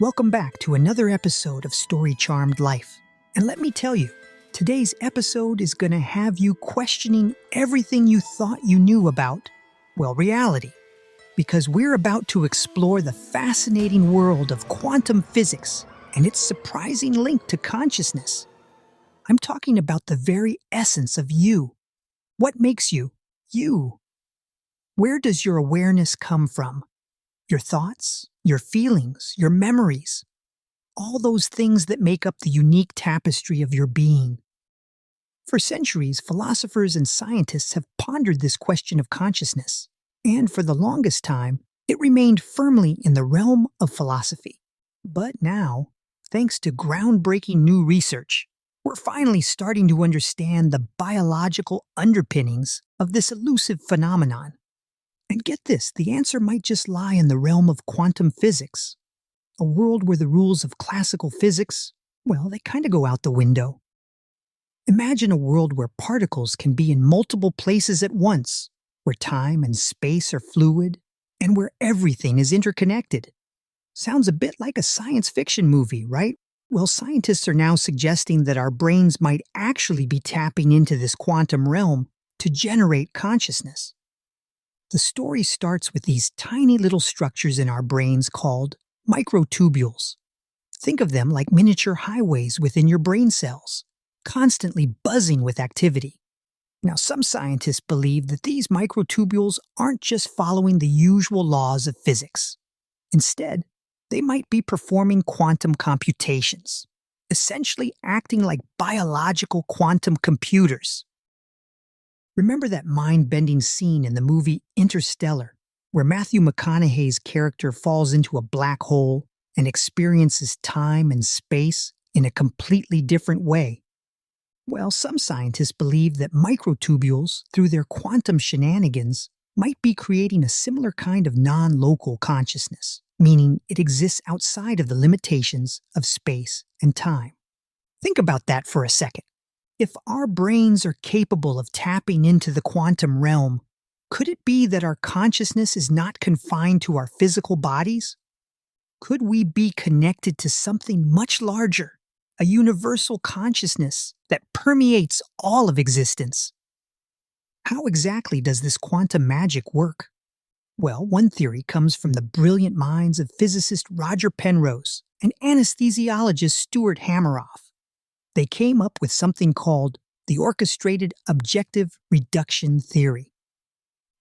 Welcome back to another episode of Story Charmed Life. And let me tell you, today's episode is going to have you questioning everything you thought you knew about, well, reality. Because we're about to explore the fascinating world of quantum physics and its surprising link to consciousness. I'm talking about the very essence of you. What makes you, you? Where does your awareness come from? Your thoughts, your feelings, your memories, all those things that make up the unique tapestry of your being. For centuries, philosophers and scientists have pondered this question of consciousness, and for the longest time, it remained firmly in the realm of philosophy. But now, thanks to groundbreaking new research, we're finally starting to understand the biological underpinnings of this elusive phenomenon. And get this, the answer might just lie in the realm of quantum physics, a world where the rules of classical physics, well, they kind of go out the window. Imagine a world where particles can be in multiple places at once, where time and space are fluid, and where everything is interconnected. Sounds a bit like a science fiction movie, right? Well, scientists are now suggesting that our brains might actually be tapping into this quantum realm to generate consciousness. The story starts with these tiny little structures in our brains called microtubules. Think of them like miniature highways within your brain cells, constantly buzzing with activity. Now, some scientists believe that these microtubules aren't just following the usual laws of physics. Instead, they might be performing quantum computations, essentially acting like biological quantum computers. Remember that mind-bending scene in the movie Interstellar, where Matthew McConaughey's character falls into a black hole and experiences time and space in a completely different way? Well, some scientists believe that microtubules, through their quantum shenanigans, might be creating a similar kind of non-local consciousness, meaning it exists outside of the limitations of space and time. Think about that for a second. If our brains are capable of tapping into the quantum realm, could it be that our consciousness is not confined to our physical bodies? Could we be connected to something much larger, a universal consciousness that permeates all of existence? How exactly does this quantum magic work? Well, one theory comes from the brilliant minds of physicist Roger Penrose and anesthesiologist Stuart Hameroff. They came up with something called the orchestrated objective reduction theory.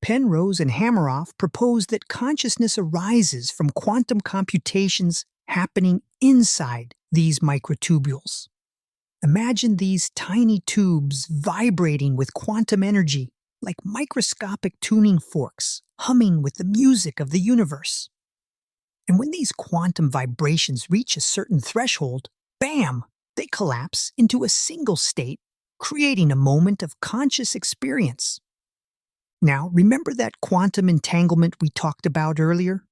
Penrose and Hameroff proposed that consciousness arises from quantum computations happening inside these microtubules. Imagine these tiny tubes vibrating with quantum energy like microscopic tuning forks humming with the music of the universe. And when these quantum vibrations reach a certain threshold, bam! They collapse into a single state, creating a moment of conscious experience. Now, remember that quantum entanglement we talked about earlier?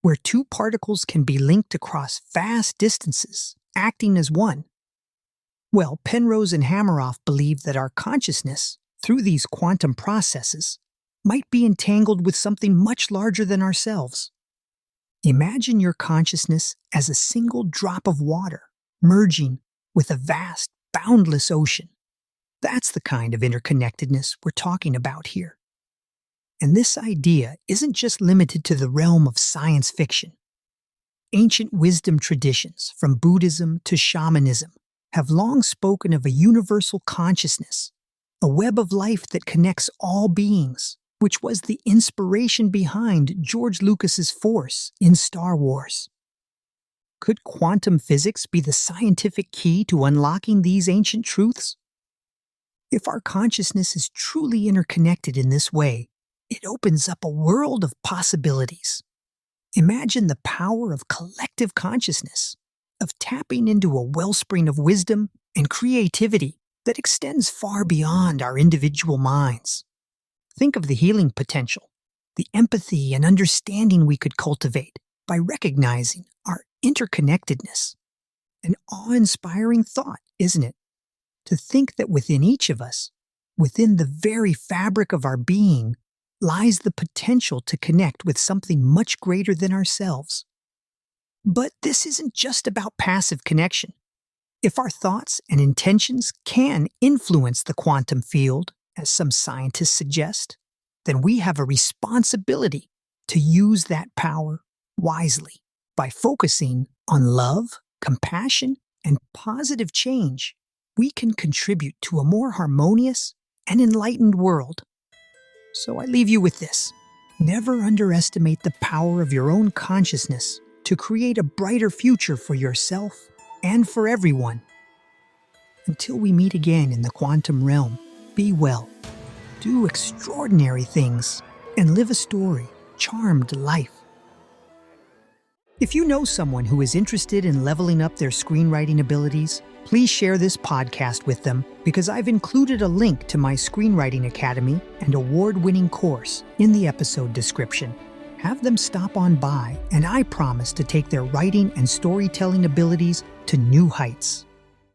Where two particles can be linked across vast distances, acting as one. Well, Penrose and Hameroff believe that our consciousness, through these quantum processes, might be entangled with something much larger than ourselves. Imagine your consciousness as a single drop of water, merging with a vast, boundless ocean. That's the kind of interconnectedness we're talking about here. And this idea isn't just limited to the realm of science fiction. Ancient wisdom traditions, from Buddhism to shamanism, have long spoken of a universal consciousness, a web of life that connects all beings, which was the inspiration behind George Lucas's Force in Star Wars. Could quantum physics be the scientific key to unlocking these ancient truths? If our consciousness is truly interconnected in this way, it opens up a world of possibilities. Imagine the power of collective consciousness, of tapping into a wellspring of wisdom and creativity that extends far beyond our individual minds. Think of the healing potential, the empathy and understanding we could cultivate by recognizing our interconnectedness. An awe-inspiring thought, isn't it? To think that within each of us, within the very fabric of our being, lies the potential to connect with something much greater than ourselves. But this isn't just about passive connection. If our thoughts and intentions can influence the quantum field, as some scientists suggest, then we have a responsibility to use that power wisely by focusing on love, compassion, and positive change. We can contribute to a more harmonious and enlightened world. So I leave you with this. Never underestimate the power of your own consciousness to create a brighter future for yourself and for everyone. Until we meet again in the quantum realm, be well, do extraordinary things, and live a story-charmed life. If you know someone who is interested in leveling up their screenwriting abilities, please share this podcast with them because I've included a link to my Screenwriting Academy and award-winning course in the episode description. Have them stop on by, and I promise to take their writing and storytelling abilities to new heights.